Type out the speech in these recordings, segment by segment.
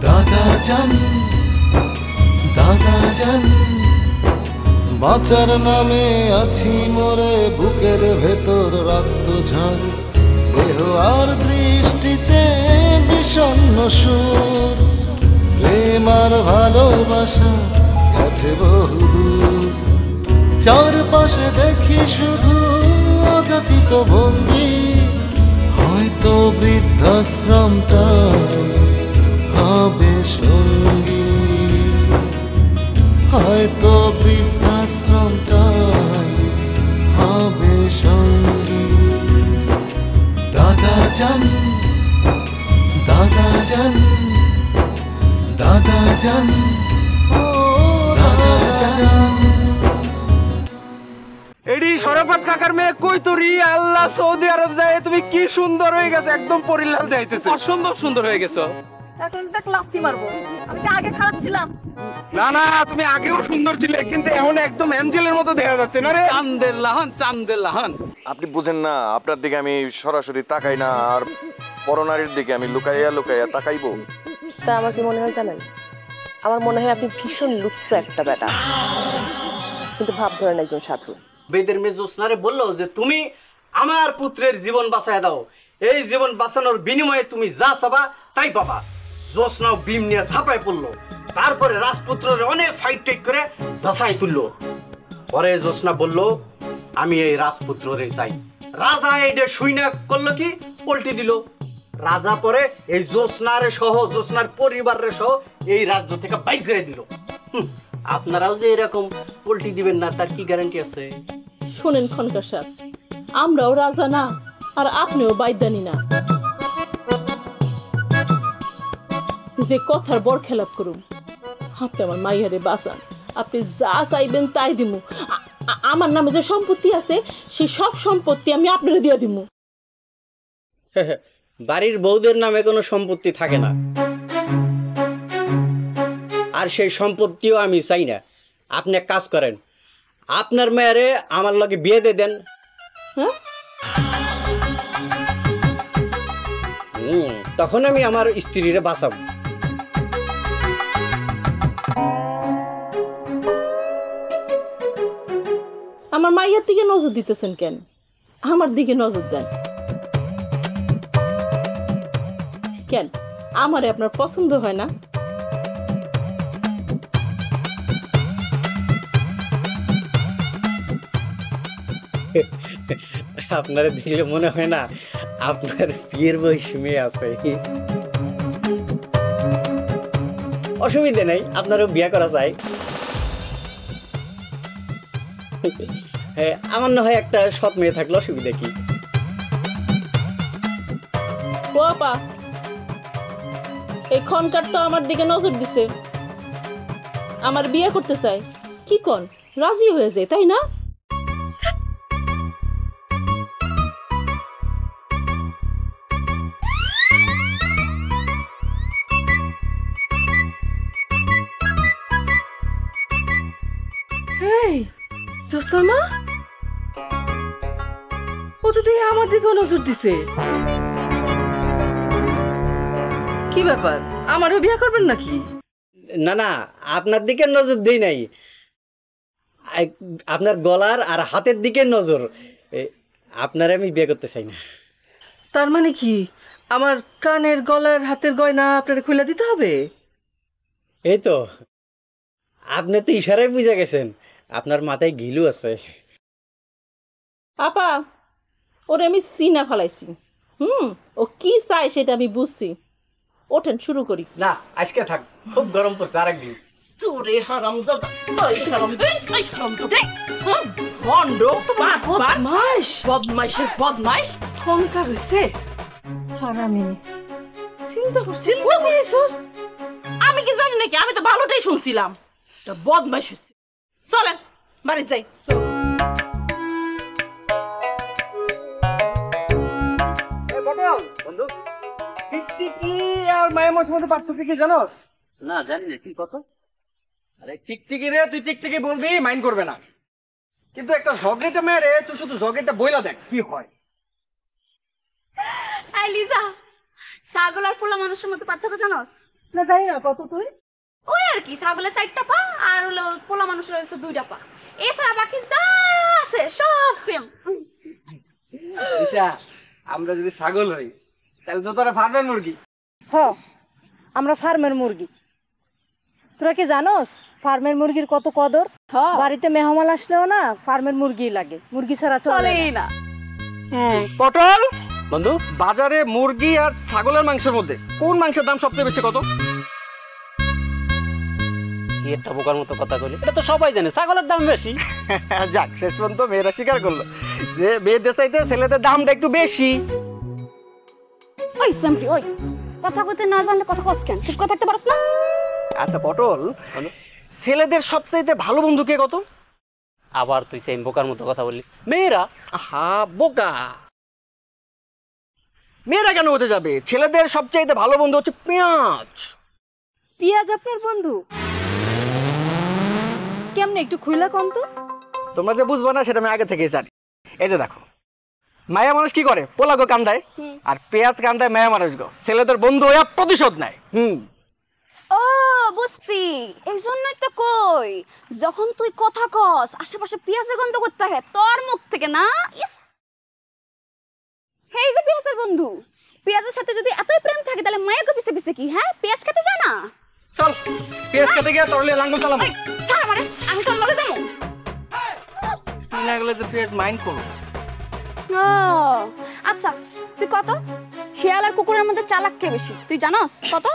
দাদা জান, দাদা জান, বাঁচার নামে আছি মরে, বুকের ভেতর রক্ত ঝড়, দেহ আর দৃষ্টিতে বিষণ্ণ সুর, প্রেম আর ভালোবাসা গেছে বহুদূর, চারপাশে দেখি শুধু অযাচিত ভঙ্গি, হয়তো বৃদ্ধাশ্রমটাই হবে সঙ্গী, হয়তো বৃদ্ধাশ্রমটাই হবে সঙ্গী। দাদা জান, দাদা জান, দাদা জান, ও দাদা জান। এডি শরাফত কাকার মেয়ে কই তোরি? আল্লাহ, সৌদি আরব যায় তুমি কি সুন্দর হয়ে গেছো, একদম পরিলাল যাইতেছে। অসম্ভব সুন্দর হয়ে গেছো। এখন দেখ লাফতি মারবো, আমি কি আগে খারাপ ছিলাম? না না, তুমি আগেও সুন্দর ছিলে, কিন্তু এখন একদম অ্যাঞ্জেলের মতো দেখা যাচ্ছে না রে। চাঁদের লাহান, চাঁদের লাহান। আপনি বুঝেন না, আপনার দিকে আমি সরাসরি তাকাই না, আর পরনারীর দিকে আমি লুকাইয়া লুকাইয়া তাকাইবো। স্যার, আমার কি মনে হয় জানেন? আমার মনে হয় আপনি ভীষণ লুচ্ছা একটা বেটা, কিন্তু ভাব ধরেন একজন সাধু। বেদের মেয়ে জ্যোৎস্নারে বললো যে তুমি আমার পুত্রের জীবন বাঁচায় দাও, এই জীবন বাঁচানোর বিনিময়ে তুমি যা চাবা তাই পাবা। জ্যোৎস্নাও বিম নিয়ে ঝাঁপায় পড়লো, তারপরে রাজপুত্রের অনেক ফাইট টাইট করে বাঁচাই তুললো। পরে জ্যোৎস্না বলল আমি এই রাজপুত্ররে চাই। রাজা এইটা শুই না করলো কি, পল্টি দিল। রাজা পরে এই জ্যোৎস্নারে সহ, জ্যোৎস্নার পরিবারের সহ এই রাজ্য থেকে বাইক করে দিল। আপনারাও যে এরকম পল্টি দিবেন না তার কি গ্যারান্টি আছে? শোনেন খনকার সাহেব, আমরাও রাজা না আর আপনিও বাইদানি না যে কথার বর খেলাপ করুন। আপনি আমার মাইয়ারে বাঁচান, আপনি যা চাইবেন তাই দিমু। আমার নামে যে সম্পত্তি আছে সেই সব সম্পত্তি আমি আপনারে দিয়ে দিমু। বাড়ির বউদের নামে কোনো সম্পত্তি থাকে না, আর সেই সম্পত্তিও আমি চাই না। আপনি এক কাজ করেন, আপনার মেয়েরে আমার লগে বিয়ে দিয়ে দেন। হ্যাঁ, তখন আমি আমার স্ত্রীরে বাঁচাবো। আমার মাইয়ার দিকে নজর দিতেছেন কেন? আমার দিকে নজর দেন কেন? আমারে আপনার পছন্দ হয় না? আপনারা দেখলে মনে হয় না আপনার বিয়ের বয়সী মেয়ে আছে? অসুবিধা নেই, আপনারও বিয়ে করা যায়। আমার না হয় একটা সৎ মেয়ে থাকলে অসুবিধা কি? ও আপা, এই খনকার তো আমার দিকে নজর দিছে, আমার বিয়ে করতে চাই। কি কোন, রাজি হয়ে যায় তাই না? জ্যোৎস্নার মা, ও তো দেখি আমার দিকেও নজর দিছে। কি ব্যাপার, আমারও বিয়ে করবেন নাকি? না না, আপনার দিকে নজর দেই নাই, আপনার গলার আর হাতের দিকে নজর। আপনার আমি বিয়ে করতে চাই না। তার মানে কি আমার কানের, গলার, হাতের গয়না আপনারা খুলে দিতে হবে? এই তো, আপনি তো ইশারায় বুঝে গেছেন, আপনার মাথায় ঘিলু আছে। আপা, ওরে আমি সিনা ফেলাইছি। ও কি চাই সেটা আমি বুঝছি। ওঠেন, শুরু করি। না, আজকে থাক, খুব গরম পড়ছে, আরেকদিন। তোরে হারামজাদা, ওই হারামজাদা, ওই হারামজাদা, ভণ্ড, বদমাইশ, বদমাইশের বদমাইশ, খনকার হইছে। হারামিনী, চিন্তা করছিস? আমি কি জানি নাকি? আমি তো ভালোটাই শুনছিলাম। বদমাইশ হইছে। চলেন বাড়ি যাই। বন্ধু, টিকটিকি আর মায়া মাছের মধ্যে পার্থক্য কি জানোস? না, জানি না। কি কথা? আরে টিকটিকি রে, তুই টিকটিকি বলবি, মাইন্ড করবে না, কিন্তু একটা ঝগড়েটা মেরে তুই শুধু ঝগড়েটা বইলা দেখ কি হয়। এই লিজা, ছাগল আর পোলা মানুষের মধ্যে পার্থক্য জানোস? না জানি না কত তুই? ওই আর কি, ছাগলের 4টা পা আর হলো পোলা মানুষের হয়েছে 2টা পা, এছাড়া বাকি যা আছে সব সেম। আচ্ছা, আমরা যদি ছাগল হই তাহলে তো তোরা ফার্মের মুরগি। হ, আমরা ফার্মের মুরগি। তোরা কি জানোস ফার্মের মুরগির কত কদর? বাড়িতে মেহমান আসলেও না ফার্মের মুরগি লাগে, মুরগি ছাড়া চলেই না। পটল বন্ধু, বাজারে মুরগি আর ছাগলের মাংসের মধ্যে কোন মাংসের দাম সবচেয়ে বেশি কত? কি একটা বোকার মতো কথা কইলি, এটা তো সবাই জানে ছাগলের দাম বেশি। যাক, শেষ পর্যন্ত মেয়েরা স্বীকার করলো যে মেয়েদের চাইতে ছেলেদের দামটা একটু বেশি। ওই সামরি, ওই কথা কইতে না জানলে কথা কস কেন? চুপ করে থাকতে পারছ না? আচ্ছা পটল, ছেলেদের সবচাইতে ভালো বন্ধু কে কত? আবার তুই সেম বোকার মতো কথা বললি। মেয়েরা। আহা বোকা, মেয়েরা কেন হতে যাবে? ছেলেদের সবচাইতে ভালো বন্ধু হচ্ছে পেঁয়াজ। পিয়াজ আপনার বন্ধু? কেমনে একটু খুইলা কম তো। তোমরা যে বুঝবো না সেটা আমি আগে থেকেই জানি। এই যে দেখো, মায়া মানুষ কি করে? পোলাগো কান্দায়, আর পেঁয়াজ কান্দায় মায়া মানুষ গো। ছেলেদের বন্ধু হইয়া প্রতিশোধ নেয়। ও বুঝছি, এই জন্যই তো কই যখন তুই কথা কস আশেপাশে পেঁয়াজের গন্ধ করতে হয় তোর মুখ থেকে না। ইস, এই যে পেঁয়াজের বন্ধু, পেঁয়াজের সাথে যদি এতই প্রেম থাকে তাহলে মায়াকে পিছে পিছে কি? হ্যাঁ, পেঁয়াজ খেতে যায় না? চল পেঁয়াজ খেতে গিয়ে তোর লাঙ্গল চালাবো। ওই ছাড় আমারে, আমি তোর লগে যাবো। তুই না গেলে তো পেঁয়াজ মাইন্ড করো। ও আচ্ছা, তুই কত শিয়াল আর কুকুরের মধ্যে চালাক কে বেশি তুই জানোস? কত?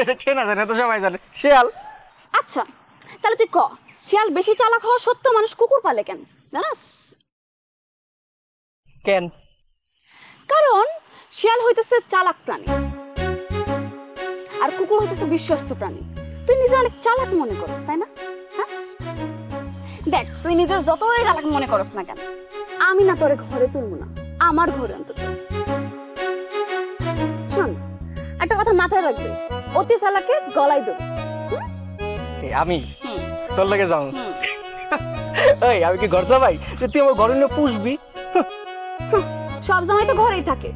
এটা কে না জানে? তো সবাই জানে, শিয়াল। আচ্ছা তাহলে তুই ক, শিয়াল বেশি চালাক হওয়া সত্ত্বেও মানুষ কুকুর পালে কেন জানাস? কেন? কারণ শিয়াল হইতেছে চালাক প্রাণী আর কুকুর হইতেছে বিশ্বস্ত প্রাণী। তুই নিজে অনেক চালাক মনে করস, তাই না? হ্যাঁ, দেখ তুই নিজের যতই চালাক মনে করস না কেন, আমি না তোরে ঘরে তুলবো না, আমার ঘরে অন্তত। শোন, একটা কথা মাথায় রাখবে, অতি চালাকে গলায় দেব। আমি তোর লাগে যাও? এই আমি কি ঘর যাবাই? তুই আমার ঘরে নিয়ে পুষবি? সব জামাই তো ঘরেই থাকে,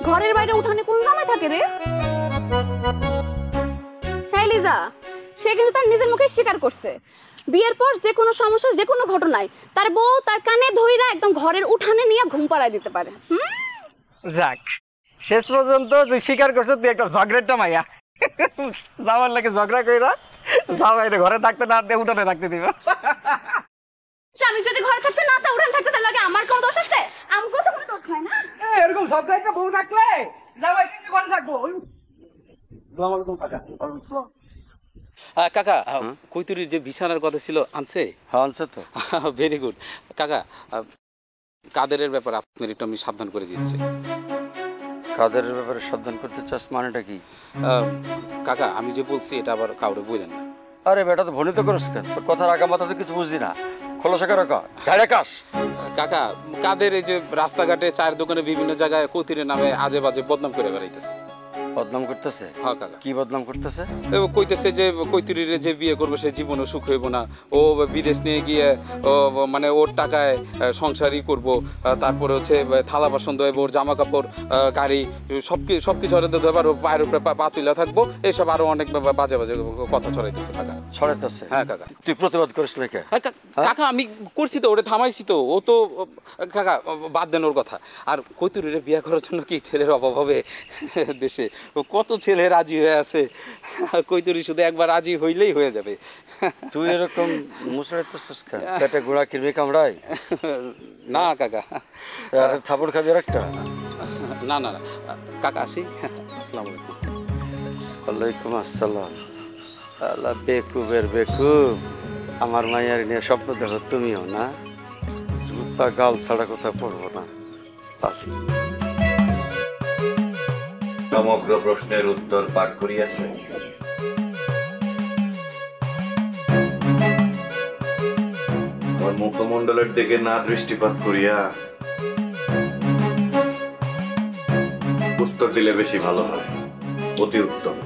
ঘরের বাইরে উঠানে কোন জামাই থাকে রে? হ্যাঁ লিজা, সে কিন্তু তার নিজের মুখে স্বীকার করছে বিয়ের পর যে কোনো সমস্যা, যে কোনো ঘটনায় তার বউ তার কানে ধইরা একদম ঘরের উঠানে নিয়ে ঘুম পাড়ায় দিতে পারে। যাক, শেষ পর্যন্ত তুই স্বীকার করছ তুই একটা ঝগড়াটা মাইয়া। যাওয়ার লাগে ঝগড়া কইরা যাওয়াই ঘরে থাকতে না দিয়ে উঠানে রাখতে দিবা। স্বামী যদি ঘরে থাকতে না চায় উঠানে থাকতে তাহলে আমার কোনো দোষ আছে? আমি কত কোনো দোষ নাই না। এরকম ঝগড়াটা বউ থাকলে যাওয়াই কিন্তু ঘরে থাকবো। কাকা, কৈতুরির যে বিছানার কথা ছিল আনছে? হ্যাঁ আনছে তো। ভেরি গুড কাকা। কাদেরের ব্যাপার আপনার একটু আমি সাবধান করে দিয়েছি। কাদেরের ব্যাপারে সাবধান করতে চাস মানেটা কি? কাকা আমি যে বলছি এটা আবার কাউরে বললেন না। আরে বেটা তো ভনিত করস কেন? তোর কথার আগা মাথা তো কিছু বুঝি না। খোলসা করে ঝাড়ে কাস। কাকা, কাদের এই যে রাস্তাঘাটে চায়ের দোকানে বিভিন্ন জায়গায় কৈতুরের নামে আজে বাজে বদনাম করে বেড়াইতেছে। বদনাম করতেছে? হ্যাঁ কাকা। কি বদনাম করতেছে? কইতেছে যে কৈতুরির যে বিয়ে করবে সে জীবনে সুখ হইব না, ও বিদেশ নিয়ে গিয়ে ও মানে ওর টাকায় সংসারই করব, তারপরে হচ্ছে থালা বাসন ধোয়াবো, ওর জামা কাপড় গাড়ি সবকিছু ধোয়াবার, পায়ের উপরে পা তুলে থাকবো, এসব আরো অনেক বাজে বাজে কথা ছড়াইতেছে কাকা। ছড়াইতেছে? হ্যাঁ কাকা। তুই প্রতিবাদ করিস না কে? কাকা আমি করছি তো, ওরে থামাইছি তো। ও তো কাকা বাদ দেন ওর কথা। আর কৈতুরির বিয়ে করার জন্য কি ছেলের অভাব হবে দেশে? কত ছেলে রাজি হয়ে আছে, কৈতুরি শুধু একবার রাজি হইলেই হয়ে যাবে। তুই এরকম মুসড়াইতেছিস কেন? পেটে গোড়া কিরমি কামড়াই? না কাকা। থাপড় খাবি আর একটা? না না না কাকা, আসি। আসসালামু আলাইকুম। ওয়ালাইকুম আসসালাম। আল্লাহ বেকুবের বেকুব, আমার মায়ের নিয়ে স্বপ্ন দেখো তুমিও না? জুতা গাল ছাড়া কথা পড়বো না। আসি। সমগ্র প্রশ্নের উত্তর পাঠ করিয়াছে। আমার মুখমণ্ডলের দিকে না দৃষ্টিপাত করিয়া উত্তর দিলে বেশি ভালো হয়। অতি উত্তম।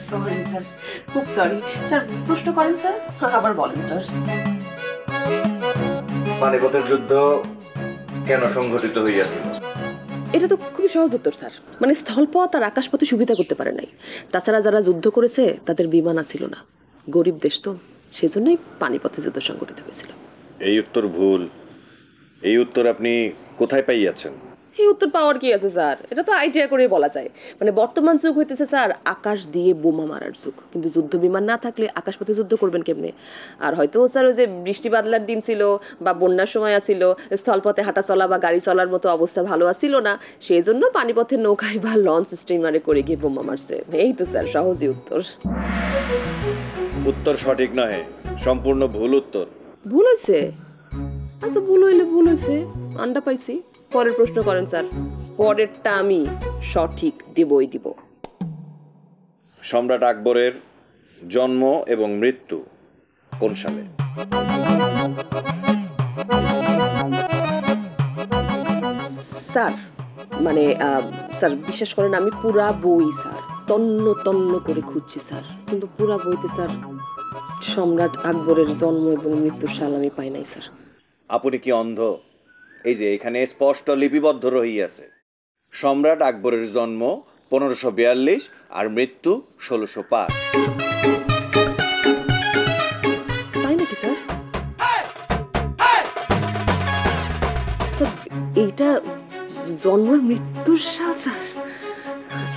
সরি স্যার, খুব সরি স্যার। প্রশ্ন করেন স্যার, আবার বলেন স্যার। পানিপথের যুদ্ধ কেন সংঘটিত হইয়াছিল? এটা তো খুবই সহজ উত্তর স্যার, মানে স্থলপথ আর আকাশপথে সুবিধা করতে পারে নাই। তাছাড়া যারা যুদ্ধ করেছে তাদের বিমান ছিল না, গরিব দেশ তো, সেজন্যই পানিপথে যুদ্ধ সংঘটিত হয়েছিল। এই উত্তর ভুল। এই উত্তর আপনি কোথায় পাইয়াছেন? এই উত্তর পাওয়ার কি আছে স্যার, এটা তো আইডিয়া করে বলা যায়। মানে বর্তমান যুগ হইতেছে স্যার আকাশ দিয়ে বোমা মারার যুগ, কিন্তু যুদ্ধ বিমান না থাকলে আকাশপথে যুদ্ধ করবেন কেমনে? আর হয়তো স্যার ওই যে বৃষ্টি বাদলার দিন ছিল বা বন্যার সময় আসিল, স্থলপথে হাঁটা চলা বা গাড়ি চলার মতো অবস্থা ভালো আসিল না, সেই জন্য পানিপথের নৌকায় বা লঞ্চ স্টিমারে করে গিয়ে বোমা মারছে। এই তো স্যার সহজই উত্তর। উত্তর সঠিক নয়, সম্পূর্ণ ভুল উত্তর। ভুল হয়েছে? আচ্ছা ভুল হইলে ভুল হয়েছে, আন্ডা পাইছি। পরের প্রশ্ন করেন স্যার, পরেরটা আমি সঠিক দেবই দিব। সম্রাট আকবরের জন্ম এবং মৃত্যু কোন সালে? স্যার মানে স্যার বিশ্বাস করেন আমি পুরা বই স্যার তন্ন তন্ন করে খুঁজছি স্যার, কিন্তু পুরা বইতে স্যার সম্রাট আকবরের জন্ম এবং মৃত্যুর সাল আমি পাই নাই স্যার। আপনি কি অন্ধ? এই যে এখানে স্পষ্ট লিপিবদ্ধ রহিয়াছে, সম্রাট আকবরের জন্ম 1542 আর মৃত্যু 1605। তাই নাকি স্যার? স্যার এইটা জন্ম আর মৃত্যুর সাল স্যার?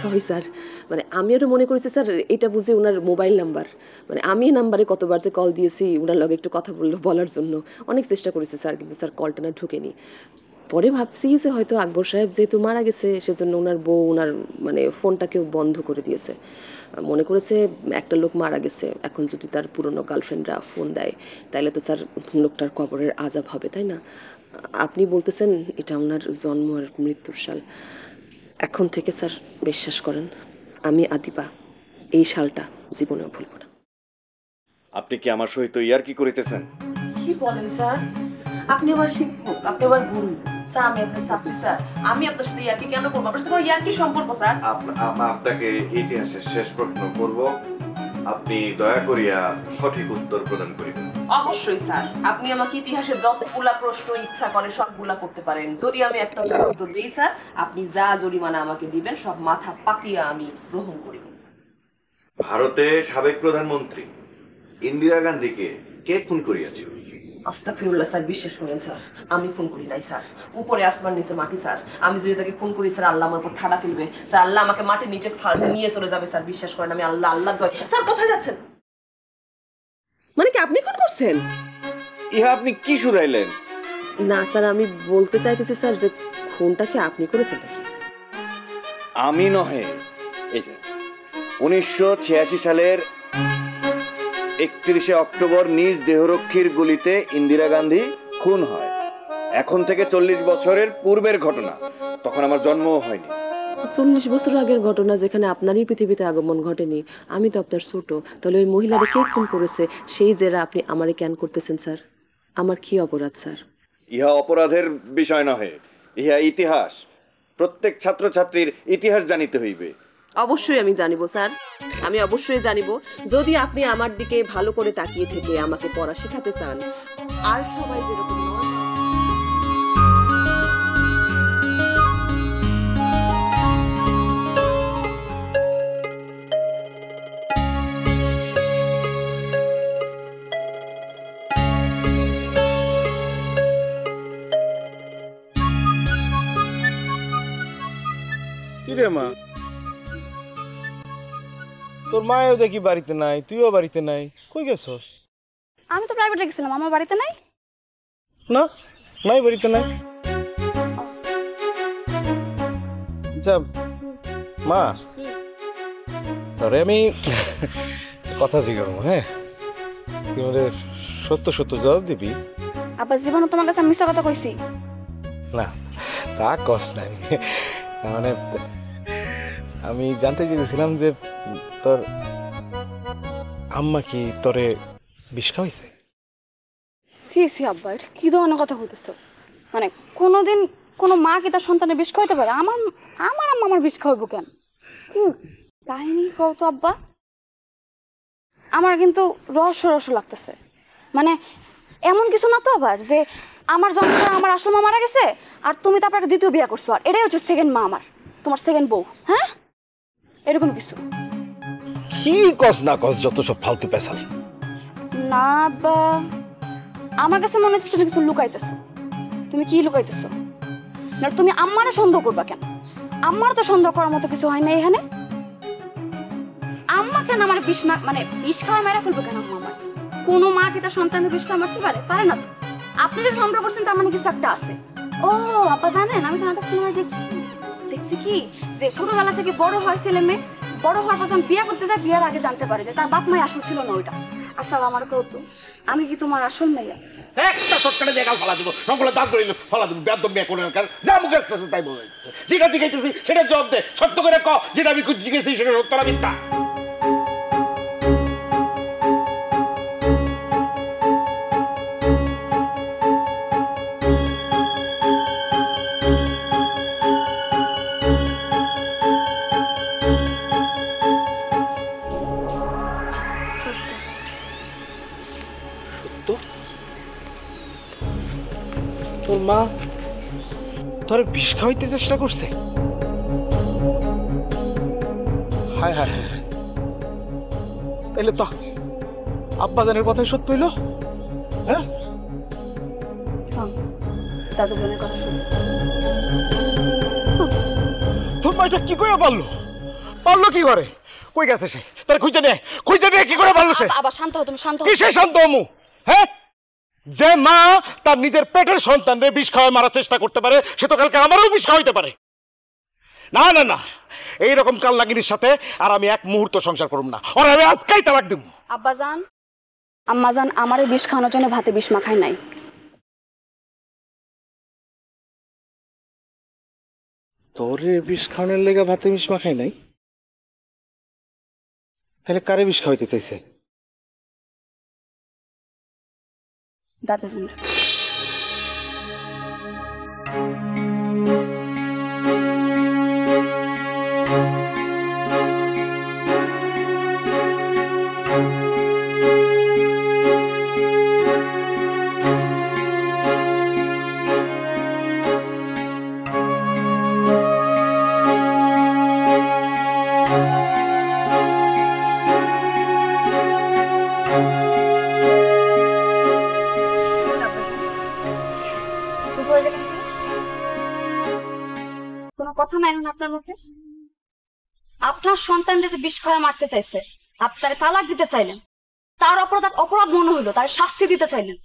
সরি স্যার, মানে আমি আরও মনে করেছি স্যার এটা বুঝে ওনার মোবাইল নাম্বার, মানে আমি এই নাম্বারে কতবার যে কল দিয়েছি ওনার লগে একটু কথা বলার জন্য, অনেক চেষ্টা করেছি স্যার, কিন্তু স্যার কলটা না ঢুকেনি। পরে ভাবছি যে হয়তো আকবর সাহেব যেহেতু মারা গেছে সেজন্য ওনার বউ ওনার মানে ফোনটাকেও বন্ধ করে দিয়েছে, মনে করেছে একটা লোক মারা গেছে, এখন যদি তার পুরনো গার্লফ্রেন্ডরা ফোন দেয় তাহলে তো স্যার লোকটার কবরের আজাব হবে, তাই না? আপনি বলতেছেন এটা ওনার জন্ম আর মৃত্যুর সাল, এখন থেকে স্যার বিশ্বাস করেন আমি আদিবা এই সালটা জীবনেও ভুলব না। আপনি কি আমার সহিত ইয়ার্কি করিতেছেন? কি বলেন স্যার? আপনি আমার শিক্ষক, আপনি আমার গুরু স্যার, আমি আপনার ছাত্রী স্যার, আমি আপনার সাথে ইয়ার্কি কেন করবো? আপনার সাথে ইয়ার্কি সম্পর্ক স্যার। আপনাকে ইতিহাসের শেষ প্রশ্ন করব, আপনি দয়া করিয়া সঠিক উত্তর প্রদান করিবেন। অবশ্যই স্যার, আপনি আমাকে ইতিহাসের যতগুলা প্রশ্ন ইচ্ছা করে সবগুলা করতে পারেন, যদি আমি একটা উত্তর দিই স্যার আপনি যা জরিমানা আমাকে দিবেন সব মাথা পাতিয়া আমি গ্রহণ করিব। ভারতের সাবেক প্রধানমন্ত্রী ইন্দিরা গান্ধীকে কে খুন করিয়াছিল? আস্তাগফিরুল্লাহ স্যার, বিশ্বাস করেন স্যার আমি খুন করি নাই স্যার, উপরে আসমান নিচে মাটি স্যার, আমি যদি তাকে খুন করি স্যার আল্লাহ আমার উপর ঠাড়া ফেলবে স্যার, আল্লাহ আমাকে মাটির নিচে নিয়ে চলে যাবে স্যার, বিশ্বাস করেন আমি আল্লাহ আল্লাহ দয়। স্যার কোথায় যাচ্ছেন? মানে কি আপনি খুন করছেন? ইহা আপনি কি শুধাইলেন? না স্যার আমি বলতে চাইতেছি স্যার যে খুনটা কি আপনি করেছেন নাকি? আমি নহে, এই যে 1986 সালের 31শে অক্টোবর নিজ দেহরক্ষীর গুলিতে ইন্দিরা গান্ধী খুন হয়। এখন থেকে 40 বছরের পূর্বের ঘটনা, তখন আমার জন্মও হয়নি। 40 বছর আগের ঘটনা, যেখানে আপনারই পৃথিবীতে আগমন ঘটেনি, আমি তো আপনার ছোট, তাহলে ওই মহিলাকে কে খুন করেছে সেই জেরা আপনি আমারে কেন করতেছেন স্যার? আমার কি অপরাধ স্যার? ইহা অপরাধের বিষয় নহে, ইহা ইতিহাস। প্রত্যেক ছাত্রছাত্রীর ইতিহাস জানিতে হইবে। অবশ্যই আমি জানিব স্যার, আমি অবশ্যই জানিব, যদি আপনি আমার দিকে ভালো করে তাকিয়ে থেকে আমাকে পড়া শেখাতে চান। আর সবাই যেরকম নয় কি রে মা, তোর মায়ও দেখি বাড়িতে নাই, তুইও বাড়িতে নাই, কই গেছস? আমি তো প্রাইভেটে গেছিলাম, আমার বাড়িতে নাই। না নাই, বাড়িতে নাই। আচ্ছা মা, তোরে আমি কথা জিজ্ঞাসা, হ্যাঁ তুই আমাদের সত্য সত্য জবাব দিবি। আবার জীবনে তোমার কাছে মিথ্যা কথা কইছি? না তা কস নাই, মানে আমি জানতে চেয়েছিলাম যে তোর আম্মা কি তোরে বিষ খাওয়াইছে? সি সি আব্বা, এটা কি ধরনের কথা বলতেছো? মানে কোনোদিন কোনো মা কি তার সন্তানের বিষ খাওয়াইতে পারে? আমার আমার আম্মা আমার বিষ খাওয়াবো কেন? কি কাহিনী কও তো আব্বা। আমার কিন্তু রহস্য রহস্য লাগতেছে, মানে এমন কিছু না তো আবার যে আমার জন্ম আমার আসল মা মারা গেছে আর তুমি তারপর একটা দ্বিতীয় বিয়ে করছো আর এটাই হচ্ছে সেকেন্ড মা আমার তোমার সেকেন্ড বউ হ্যাঁ এরকম কিছু কি কস না কস যত সব ফালতু পেশাল না বা আমার কাছে মনে হচ্ছে তুমি কিছু লুকাইতেছো তুমি কি লুকাইতেছো না তুমি আমারও সন্দেহ করবা কেন আমার তো সন্দেহ করার মতো কিছু হয় না এখানে আম্মা কেন আমার বিষ খাওয়া মেরা ফেলবো কেন আম্মা আমার কোনো মা কি তার সন্তানের বিষ খাওয়া মারতে পারে পারে না তো আপনি যে সন্দেহ করছেন তার মানে কিছু একটা আছে ও আপা জানেন আমি তো নাটক সিনেমা দেখছি কি যে ছোটবেলা থেকে বড় হয় ছেলে মেয়ে বড় হওয়ার পর যখন বিয়ে করতে যায় বিয়ের আগে জানতে পারে যে তার বাপ মাই আসল ছিল না ওইটা আচ্ছা আমার কৌতুক আমি কি তোমার আসল মেয়ে একটা সরকারে দেখাল ফলা দিব সকলে দাঁত করিল ফলা দিব বেদম বিয়ে করে যা মুখের কাছে তাই বলেছে যেটা জিজ্ঞাসি সেটা জবাব দে সত্য করে ক যেটা আমি জিজ্ঞেসি সেটা সত্য না মিথ্যা তোর মা তোর বিষ খাওয়াইতে চেষ্টা করছে হায় হায় হায় তাইলে তো আব্বাজানের কথাই সত্য হইল হ্যাঁ দাদুজনের কথা শুনে তোর মাইটা কি করে পারলো কি করে কই গেছে সে তার খুঁজে নে কি করে পারলো সে আবার শান্ত হও তুমি শান্ত হও কিসে শান্ত হমু হ্যাঁ যে মা তার নিজের পেটের সন্তানরে বিষ খাওয়ায় মারার চেষ্টা করতে পারে সে তো কালকে আমারও বিষ খাওয়াইতে পারে না না না এইরকম কাল লাগিনির সাথে আর আমি এক মুহূর্ত সংসার করব না আর আমি আজকেই তালাক দেব আব্বাজান আম্মাজান আমারে বিষ খাওয়ানোর জন্য ভাতে বিষ মাখাই নাই তোরে বিষ খাওয়ানোর লেগে ভাতে বিষ মাখাই নাই তাহলে কারে বিষ খাওয়াইতে চাইছে দাদুজন কথা নাই না আপনার মুখে আপনার সন্তানদের যে বিষ খাওয়া মারতে চাইছে আপনার তালাক দিতে চাইলেন তার অপরাধ মনে হইলো তার শাস্তি দিতে চাইলেন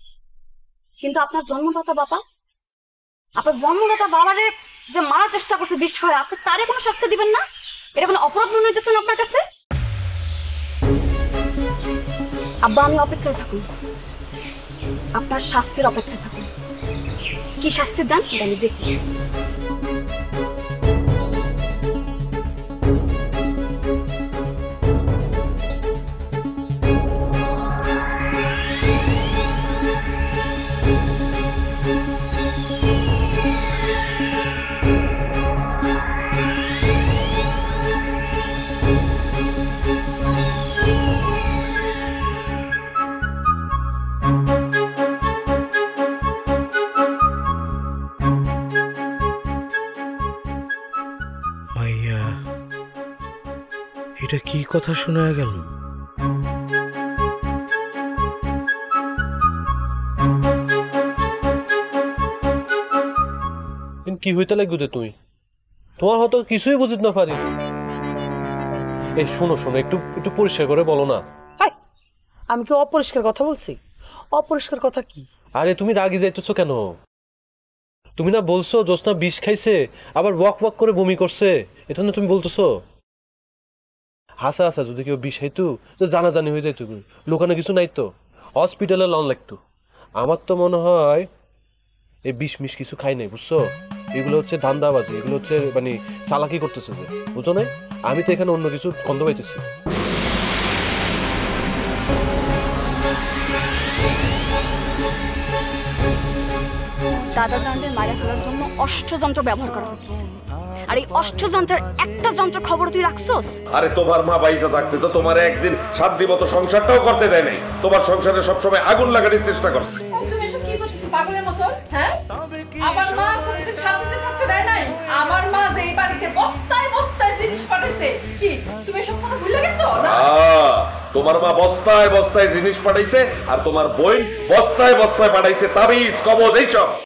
কিন্তু আপনার জন্মদাতা বাবারে যে মারার চেষ্টা করছে বিষ খাওয়া আপনি তারে কোনো শাস্তি দিবেন না এটা কোনো অপরাধ মনে হইতেছেন আপনার কাছে আব্বা আমি অপেক্ষায় থাকুন আপনার শাস্তির অপেক্ষায় থাকুন কি শাস্তি দেন এটা আমি দেখি এটা কি কথা শোনা গেল কি হইতে লাগবে তুমি তোমার হয়তো কিছুই বুঝিত না পারি এই শোনো একটু একটু পরিষ্কার করে বলো না আমি কি অপরিষ্কার কথা বলছি অপরিষ্কার কথা কি আরে তুমি রাগি যাইতেছো কেন তুমি না বলছো জোসনা বিষ খাইছে আবার ওয়াক করে বমি করছে এটা না তুমি বলতেছো হাসা যদি কেউ বিষ খাইতো তো জানাজানি হয়ে যাইতো লোকানো কিছু নাই তো হসপিটালে লন লাগতো আমার তো মনে হয় এই বিষ মিষ কিছু খাই নাই বুঝছো এগুলো হচ্ছে ধান্দাবাজি এগুলো হচ্ছে মানে চালাকি করতেছে যে বুঝছো না আমি তো এখানে অন্য কিছু গন্ধ পাইতেছি দাদাজানদের মারা ফেলার জন্য অষ্টযন্ত্র ব্যবহার করা হচ্ছে আর এই অষ্টযন্ত্রের একটা যন্ত্র খবর তুই রাখছস আরে তোমার মা বাইসা থাকতে তো তোমার একদিন শান্তি মতো সংসারটাও করতে দেয় নাই তোমার সংসারে সবসময় আগুন লাগানোর চেষ্টা করছে তুমি এসব কি করছিস পাগলের মতো? হ্যাঁ, আমার মা কোনোদিন শান্তিতে থাকতে দেয় নাই। আমার মা যে এই বাড়িতে বস্তায় বস্তায় জিনিস পাঠাইছে, কি তুমি এসব কথা ভুলে গেছো না? তোমার মা বস্তায় বস্তায় জিনিস পাঠাইছে আর তোমার বোন বস্তায় বস্তায় পাঠাইছে তাবিজ কবজ এইসব।